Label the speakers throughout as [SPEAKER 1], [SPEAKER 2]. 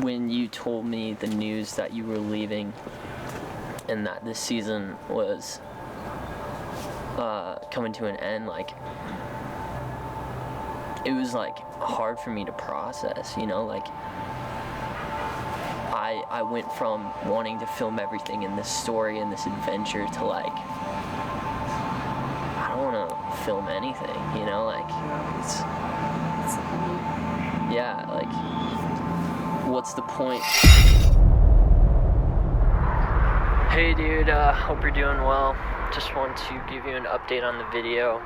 [SPEAKER 1] when you told me the news that you were leaving and that this season was coming to an end, like, it was like hard for me to process, you know, like I went from wanting to film everything in this story and this adventure to like, I don't want to film anything, you know, like yeah, like what's the point? Hey dude, hope you're doing well. Just want to give you an update on the video.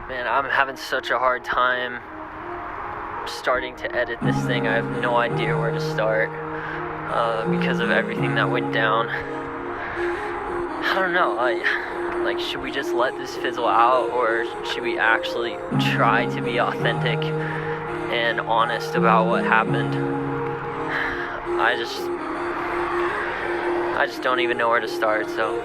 [SPEAKER 1] Man, I'm having such a hard time starting to edit this thing. I have no idea where to start because of everything that went down. I don't know, like, should we just let this fizzle out, or should we actually try to be authentic and honest about what happened? I just don't even know where to start, so.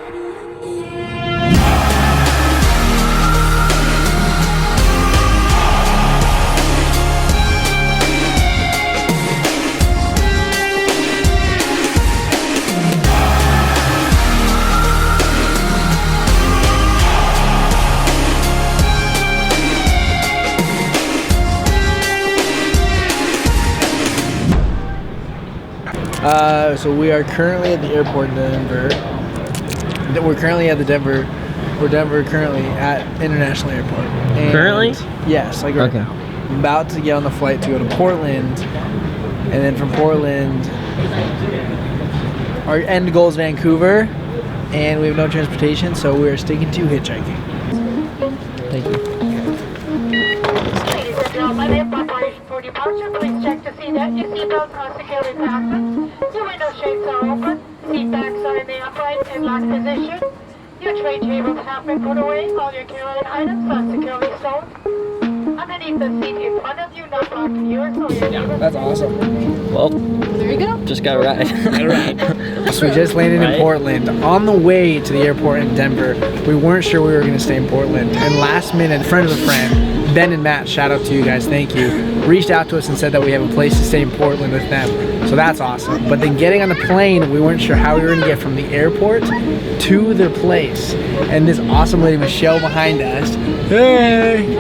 [SPEAKER 2] So we are currently at the airport in Denver. We're currently at Denver currently at International Airport. And
[SPEAKER 1] Currently?
[SPEAKER 2] Yes, like right now. I'm about to get on the flight to go to Portland, and then from Portland, our end goal is Vancouver, and we have no transportation, so we're sticking to hitchhiking. Thank you.
[SPEAKER 3] Ladies and gentlemen, preparation for departure. Please check to see that your seatbelts are securely fastened, your window shades are open, seat backs are in the upright and locked position, your tray tables have been put away, all your carry-on items are securely stowed underneath the seat in front of you, not blocking yours or your neighbor's.
[SPEAKER 2] That's awesome.
[SPEAKER 1] Well,
[SPEAKER 3] There you go.
[SPEAKER 1] just got a ride.
[SPEAKER 2] So we just landed in Portland. On the way to the airport in Denver, we weren't sure we were going to stay in Portland. And last minute, a friend of a friend, Ben and Matt, shout out to you guys, thank you, reached out to us and said that we have a place to stay in Portland with them. So that's awesome. But then getting on the plane, we weren't sure how we were going to get from the airport to their place. And this awesome lady, Michelle, behind us, hey!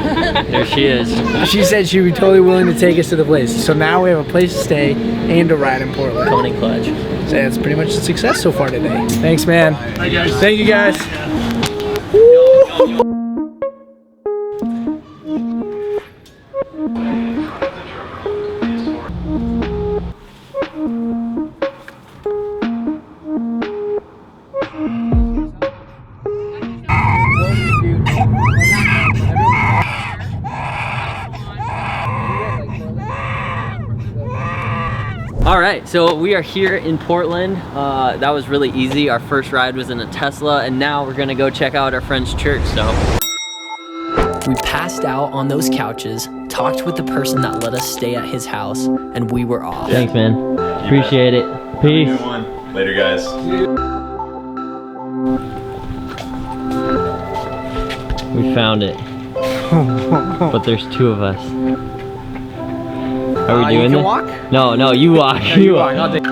[SPEAKER 1] There she is.
[SPEAKER 2] She said she'd be totally willing to take us to the place. So now we have a place to stay and a ride in Portland.
[SPEAKER 1] Coming in clutch.
[SPEAKER 2] So it's pretty much a success so far today. Thanks, man. Thank you, guys.
[SPEAKER 1] All right, so we are here in Portland. That was really easy. Our first ride was in a Tesla, and now we're gonna go check out our friend's church, so. We passed out on those couches, talked with the person that let us stay at his house, and we were off. Thanks, man. Appreciate it. Peace.
[SPEAKER 4] Have a good one. Later, guys.
[SPEAKER 1] We found it. But there's two of us. Are we doing
[SPEAKER 2] you
[SPEAKER 1] this?
[SPEAKER 2] can walk?
[SPEAKER 1] No, no, you walk.
[SPEAKER 2] No, you walk. I'll take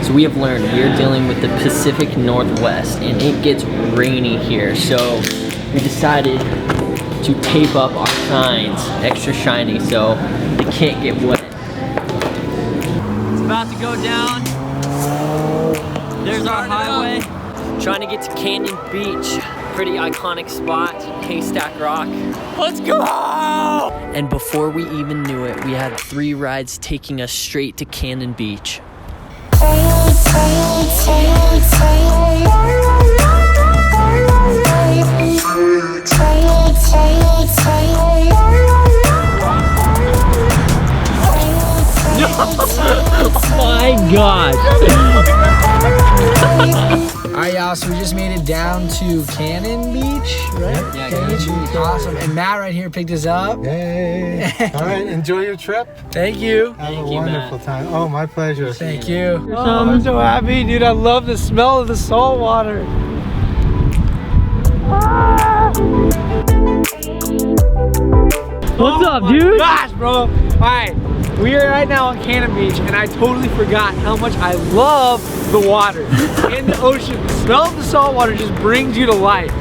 [SPEAKER 1] So we have learned we are dealing with the Pacific Northwest, and it gets rainy here. So we decided to tape up our signs extra shiny so they can't get wet. It's about to go down. There's our highway. Trying to get to Canyon Beach. Pretty iconic spot, Haystack Rock. Let's go! And before we even knew it, we had 3 rides taking us straight to Canyon Beach. Oh my gosh!
[SPEAKER 2] Alright, y'all, so we just made it down to Cannon Beach, right?
[SPEAKER 1] Yeah,
[SPEAKER 2] Cannon Beach. Awesome. And Matt right here picked us up.
[SPEAKER 4] Hey. All right, enjoy your trip.
[SPEAKER 2] Thank you.
[SPEAKER 4] Have a wonderful time. Oh, my pleasure.
[SPEAKER 2] Thank you. Oh, I'm so happy, dude. I love the smell of the salt water.
[SPEAKER 1] What's up, dude?
[SPEAKER 2] Gosh, bro. Alright, we are right now on Cannon Beach, and I totally forgot how much I love the water and the ocean. The smell of the salt water just brings you to life.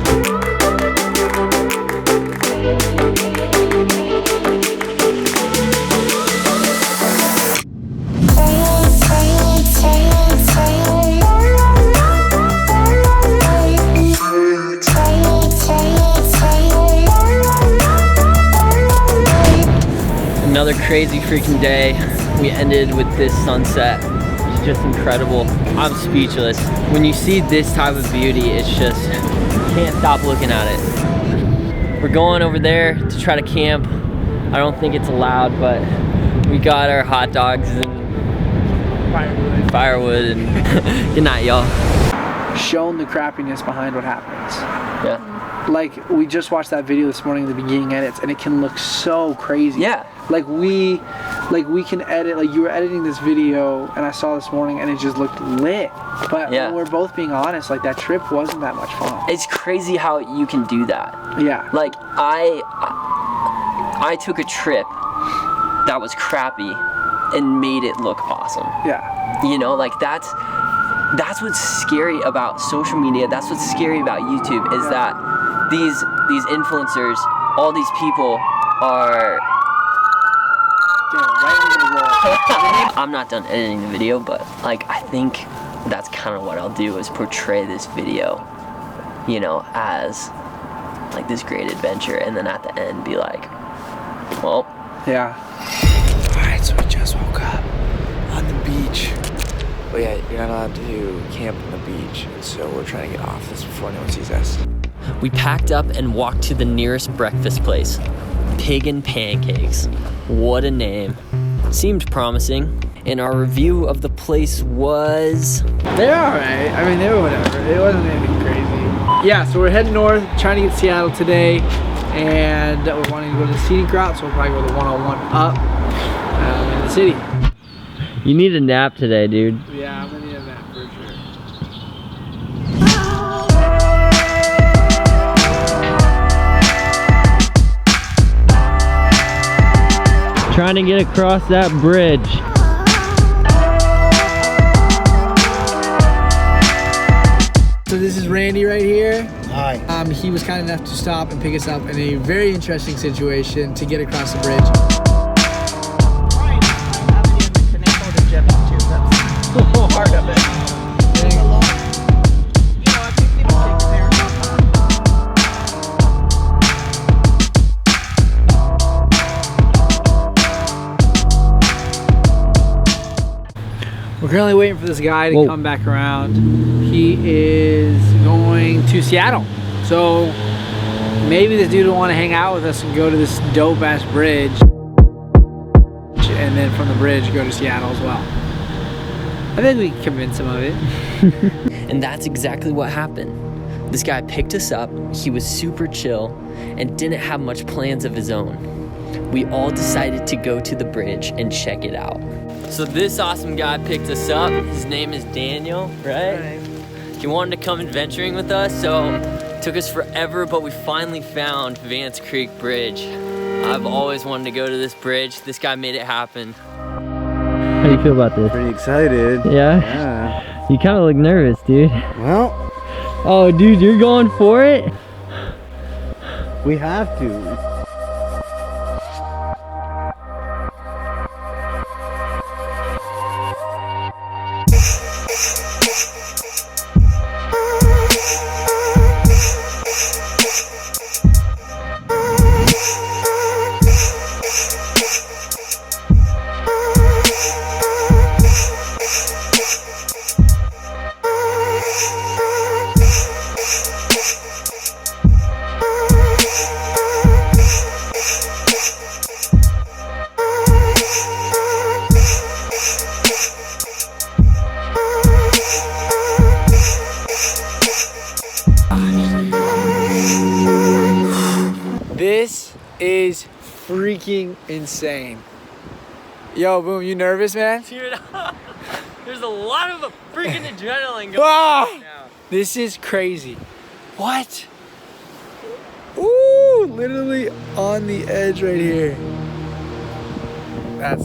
[SPEAKER 1] Another crazy freaking day. We ended with this sunset. It's just incredible. I'm speechless. When you see this type of beauty, it's just, you can't stop looking at it. We're going over there to try to camp. I don't think it's allowed, but we got our hot dogs and firewood and good night, y'all.
[SPEAKER 2] Shown the crappiness behind what happens.
[SPEAKER 1] Yeah.
[SPEAKER 2] Like, we just watched that video this morning, the beginning edits, and it can look so crazy.
[SPEAKER 1] Yeah.
[SPEAKER 2] Like we can edit, like you were editing this video and I saw this morning and it just looked lit. But
[SPEAKER 1] Yeah.
[SPEAKER 2] when we're both being honest, like that trip wasn't that much fun.
[SPEAKER 1] It's crazy how you can do that.
[SPEAKER 2] Yeah.
[SPEAKER 1] Like I took a trip that was crappy and made it look awesome.
[SPEAKER 2] Yeah.
[SPEAKER 1] You know, like that's what's scary about social media. That's what's scary about YouTube is that these influencers, all these people are. I'm not done editing the video, but like I think that's kind of what I'll do is portray this video, you know, as like this great adventure, and then at the end be like, well,
[SPEAKER 2] Yeah. Alright, so we just woke up on the beach. But yeah, you're not allowed to camp on the beach, and so we're trying to get off this before anyone sees us.
[SPEAKER 1] we packed up and walked to the nearest breakfast place. Pig and Pancakes. What a name. Seemed promising. And our review of the place was...
[SPEAKER 2] They're alright. I mean, they were whatever. It wasn't anything crazy. Yeah, so we're heading north, trying to get to Seattle today. And we're wanting to go to the scenic route, so we'll probably go the 101 up in the city.
[SPEAKER 1] You need a nap today, dude.
[SPEAKER 2] Yeah, I'm gonna need a nap for sure.
[SPEAKER 1] Trying to get across that bridge.
[SPEAKER 2] So this is Randy right here.
[SPEAKER 4] Hi.
[SPEAKER 2] He was kind enough to stop and pick us up in a very interesting situation to get across the bridge.
[SPEAKER 5] Part of it.
[SPEAKER 2] We're currently waiting for this guy to come back around. He is going to Seattle. So maybe this dude will want to hang out with us and go to this dope ass bridge. And then from the bridge go to Seattle as well. I think we can convince him of it.
[SPEAKER 1] And that's exactly what happened. This guy picked us up, he was super chill, and didn't have much plans of his own. We all decided to go to the bridge and check it out. So this awesome guy picked us up. His name is Daniel, right? He wanted to come adventuring with us, so it took us forever, but we finally found Vance Creek Bridge. I've always wanted to go to this bridge. This guy made it happen. How do you feel about this?
[SPEAKER 4] Pretty excited.
[SPEAKER 1] Yeah?
[SPEAKER 4] Yeah.
[SPEAKER 1] You kind of look nervous, dude.
[SPEAKER 4] Well,
[SPEAKER 1] Oh, dude, you're going for it?
[SPEAKER 4] we have to.
[SPEAKER 2] freaking insane. Yo, Boom, you nervous, man?
[SPEAKER 1] Dude, there's a lot of freaking adrenaline going
[SPEAKER 2] Ah!
[SPEAKER 1] on right now.
[SPEAKER 2] This is crazy. What? Ooh, literally on the edge right here.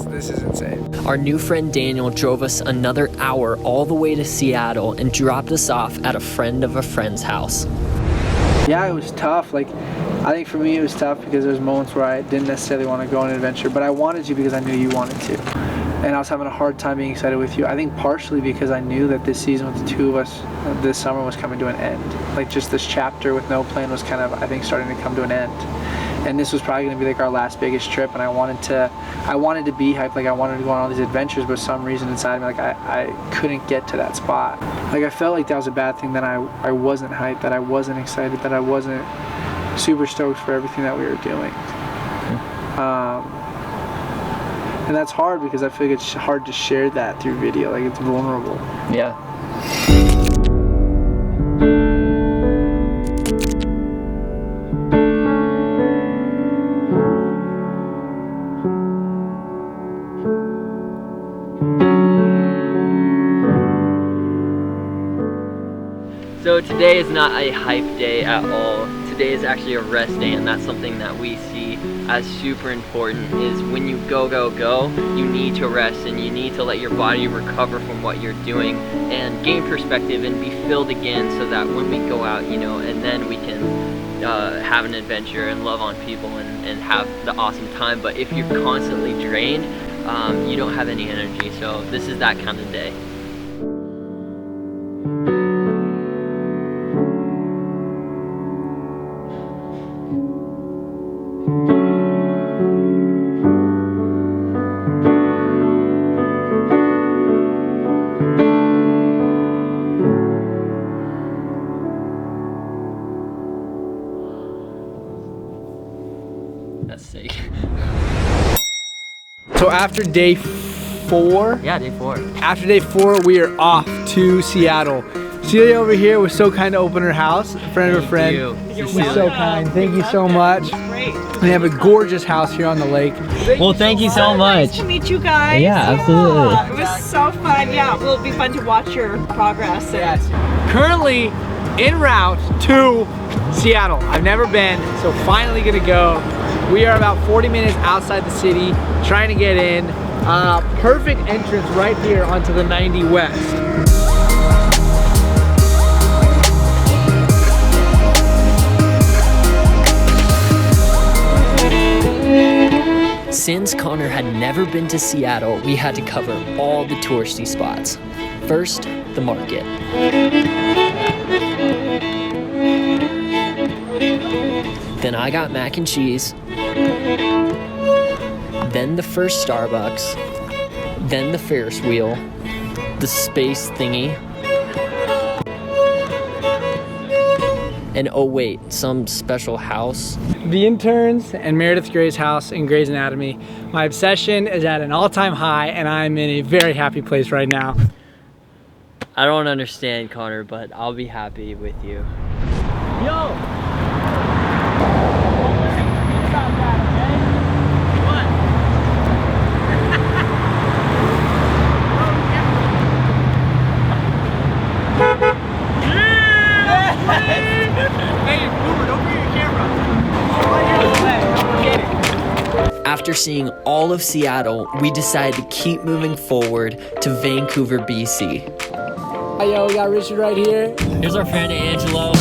[SPEAKER 2] This is insane.
[SPEAKER 1] Our new friend Daniel drove us another hour all the way to Seattle and dropped us off at a friend of a friend's house.
[SPEAKER 2] Yeah, it was tough. Like, I think for me it was tough because there's moments where I didn't necessarily want to go on an adventure, but I wanted to because I knew you wanted to. And I was having a hard time being excited with you. I think partially because I knew that this season with the two of us this summer was coming to an end. Like, just this chapter with no plan was kind of, I think, starting to come to an end. And this was probably going to be like our last biggest trip, and I wanted to be hyped. Like, I wanted to go on all these adventures, but for some reason inside me, like, I couldn't get to that spot. Like, I felt like that was a bad thing, that I wasn't hyped, that I wasn't excited, that I wasn't super stoked for everything that we were doing. And that's hard because I feel like it's hard to share that through video. Like, it's vulnerable.
[SPEAKER 1] Yeah. So today is not a hype day at all. Today is actually a rest day, and that's something that we see as super important. Is when you go, you need to rest and you need to let your body recover from what you're doing and gain perspective and be filled again, so that when we go out, you know, and then we can have an adventure and love on people and have the awesome time. But if you're constantly drained, you don't have any energy. So this is that kind of day. That's sick.
[SPEAKER 2] So after day 4?
[SPEAKER 1] Yeah, day 4.
[SPEAKER 2] After day 4, we are off to Seattle. Celia over here was so kind to open her house, a friend of a friend.
[SPEAKER 1] You're
[SPEAKER 2] She's so kind. Thank you so much.
[SPEAKER 6] Great.
[SPEAKER 2] They have a gorgeous house here on the lake.
[SPEAKER 1] Well, thank you so
[SPEAKER 6] Nice
[SPEAKER 1] much.
[SPEAKER 6] to meet you guys.
[SPEAKER 1] Yeah, absolutely.
[SPEAKER 6] It was so fun. Yeah, it'll be fun to watch your progress.
[SPEAKER 2] Yes. Currently en route to Seattle. I've never been, so finally gonna go. We are about 40 minutes outside the city, trying to get in. Perfect entrance right here onto the 90 West.
[SPEAKER 1] Since Connor had never been to Seattle, we had to cover all the touristy spots. First, the market. Then I got mac and cheese. Then the first Starbucks. Then the Ferris wheel. The space thingy. And oh wait, some special house.
[SPEAKER 2] The interns and Meredith Gray's house in Grey's Anatomy. My obsession is at an all-time high, and I'm in a very happy place right now.
[SPEAKER 1] I don't understand, Connor, but I'll be happy with you. Yo! After seeing all of Seattle, we decided to keep moving forward to Vancouver, BC.
[SPEAKER 2] Hi, yo, we got Richard right here.
[SPEAKER 1] Here's our friend Angelo.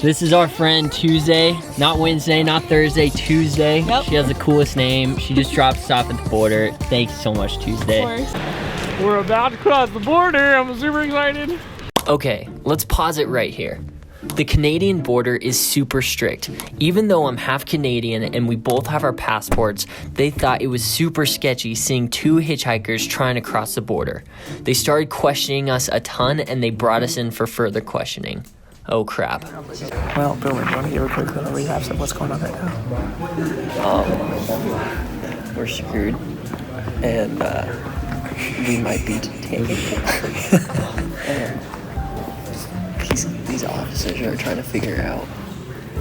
[SPEAKER 1] This is our friend Tuesday, not Wednesday, not Thursday, Tuesday.
[SPEAKER 6] Yep.
[SPEAKER 1] She has the coolest name. She just dropped us off at the border. Thank you so much, Tuesday.
[SPEAKER 2] We're about to cross the border. I'm super excited.
[SPEAKER 1] Okay, let's pause it right here. The Canadian border is super strict. Even though I'm half Canadian and we both have our passports, they thought it was super sketchy seeing 2 hitchhikers trying to cross the border. They started questioning us a ton and they brought us in for further questioning. Oh crap.
[SPEAKER 2] Well, Boomer, do you want to give a quick little recap of what's going on right now?
[SPEAKER 1] We're screwed. And we might be detained. And these officers are trying to figure out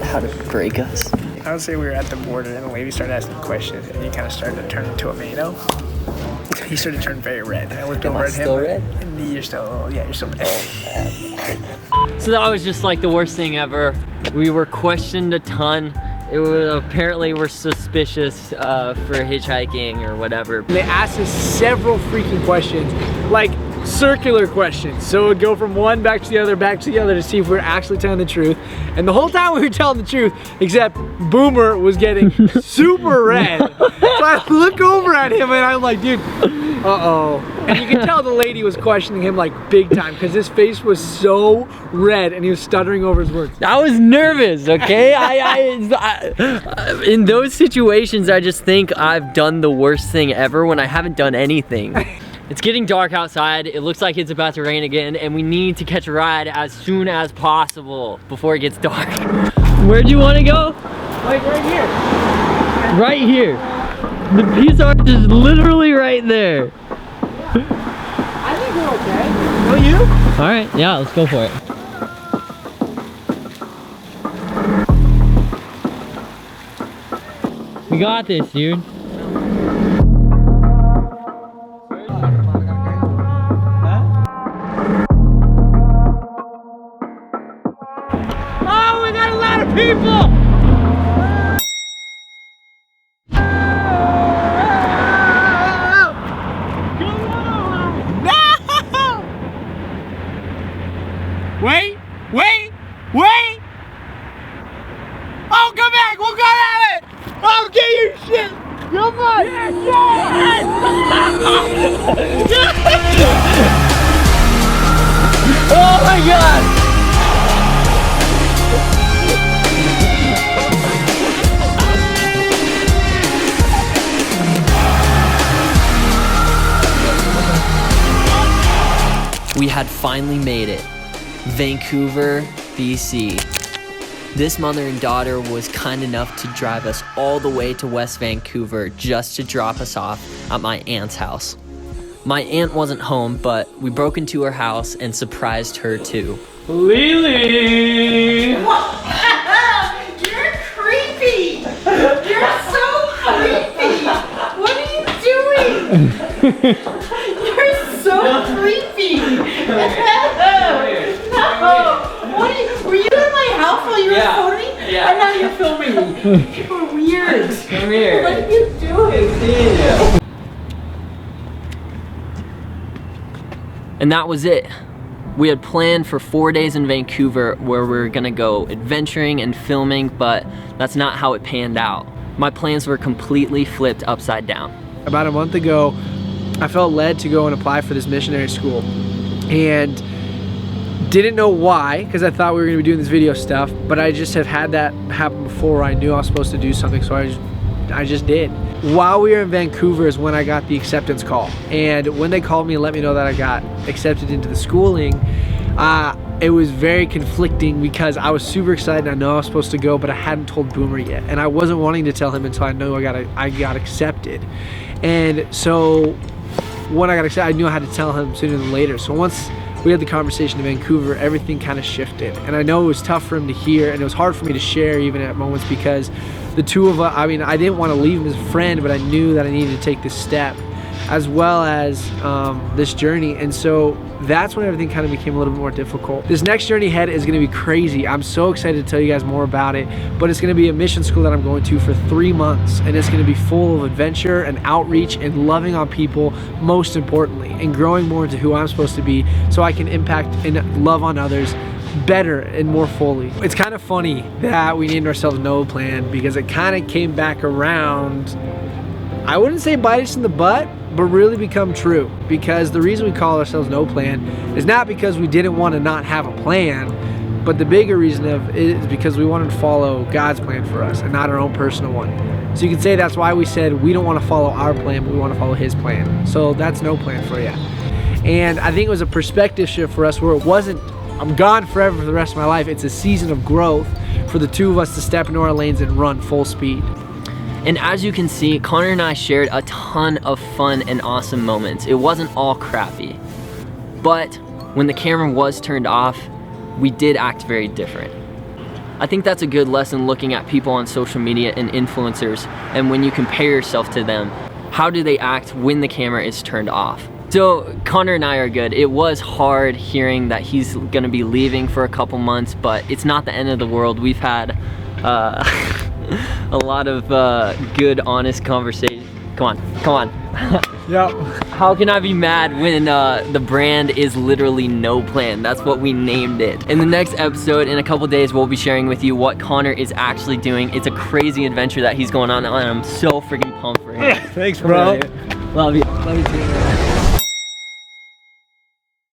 [SPEAKER 1] how to break us.
[SPEAKER 2] I would say we were at the border and the lady started asking questions and he kind of started to turn into a tomato. He started to turn very red. I looked over at him.
[SPEAKER 1] Still red?
[SPEAKER 2] And you're still, yeah, you're still red.
[SPEAKER 1] So that was just like the worst thing ever. We were questioned a ton. It was, apparently we're suspicious for hitchhiking or whatever.
[SPEAKER 2] They asked us several freaking questions, like circular questions. So it would go from one back to the other to see if we were actually telling the truth. And the whole time we were telling the truth, except Boomer was getting super red. So I look over at him and I'm like, dude, uh-oh. And you can tell the lady was questioning him like big time because his face was so red and he was stuttering over his words.
[SPEAKER 1] I was nervous, okay? In those situations, I just think I've done the worst thing ever when I haven't done anything. It's getting dark outside. It looks like it's about to rain again and we need to catch a ride as soon as possible before it gets dark. Where do you want to go?
[SPEAKER 2] Like right here.
[SPEAKER 1] Right here. The Peace Arch is literally right there.
[SPEAKER 2] I think we're okay. No, you?
[SPEAKER 1] All right, yeah, let's go for it. We got this, dude.
[SPEAKER 2] Oh, we got a lot of people! Wait! Oh, come back! We'll go at it! Oh, get your shit! Come on! Yes!
[SPEAKER 1] Oh my god! We had finally made it. Vancouver BC. This mother and daughter was kind enough to drive us all the way to West Vancouver just to drop us off at my aunt's house. My aunt wasn't home, but we broke into her house and surprised her too.
[SPEAKER 2] Lily!
[SPEAKER 6] You're creepy! You're so creepy! What are you doing? You're so creepy! No! Were you in my house while you were filming?
[SPEAKER 1] Yeah.
[SPEAKER 6] And now you're filming me. You're weird.
[SPEAKER 1] Come here.
[SPEAKER 6] What are you doing?
[SPEAKER 1] And that was it. We had planned for 4 days in Vancouver where we were gonna go adventuring and filming, but that's not how it panned out. My plans were completely flipped upside down.
[SPEAKER 2] About a month ago, I felt led to go and apply for this missionary school. And didn't know why, because I thought we were gonna be doing this video stuff, but I just have had that happen before. I knew I was supposed to do something, so I just did. While we were in Vancouver is when I got the acceptance call. And when they called me and let me know that I got accepted into the schooling, it was very conflicting because I was super excited. I know I was supposed to go, but I hadn't told Boomer yet. And I wasn't wanting to tell him until I knew I got accepted. And so when I got accepted, I knew I had to tell him sooner than later. So once we had the conversation in Vancouver, everything kind of shifted. And I know it was tough for him to hear, and it was hard for me to share even at moments because the two of us, I mean, I didn't want to leave him as a friend, but I knew that I needed to take this step as well as this journey. And so that's when everything kind of became a little bit more difficult. This next journey ahead is going to be crazy. I'm so excited to tell you guys more about it, but it's going to be a mission school that I'm going to for 3 months, and it's going to be full of adventure and outreach and loving on people, most importantly, and growing more into who I'm supposed to be so I can impact and love on others better and more fully. It's kind of funny that we named ourselves No Plan because it kind of came back around, I wouldn't say bite us in the butt, but really become true. Because the reason we call ourselves No Plan is not because we didn't want to not have a plan, But the bigger reason is because we wanted to follow God's plan for us and not our own personal one. So you can say that's why we said we don't want to follow our plan, but we want to follow his plan. So that's no plan for you. And I think it was a perspective shift for us where it wasn't, I'm gone forever for the rest of my life. It's a season of growth for the two of us to step into our lanes and run full speed.
[SPEAKER 1] And as you can see, Connor and I shared a ton of fun and awesome moments. It wasn't all crappy. But when the camera was turned off, we did act very different. I think that's a good lesson looking at people on social media and influencers, and when you compare yourself to them, how do they act when the camera is turned off? So Connor and I are good. It was hard hearing that he's gonna be leaving for a couple months, but it's not the end of the world. We've had a lot of good, honest conversation. Come on.
[SPEAKER 2] Yep.
[SPEAKER 1] How can I be mad when the brand is literally no plan? That's what we named it. In the next episode, in a couple days, we'll be sharing with you what Connor is actually doing. It's a crazy adventure that he's going on, and I'm so freaking pumped for him.
[SPEAKER 2] Thanks, bro.
[SPEAKER 1] Love you.
[SPEAKER 2] Love you too.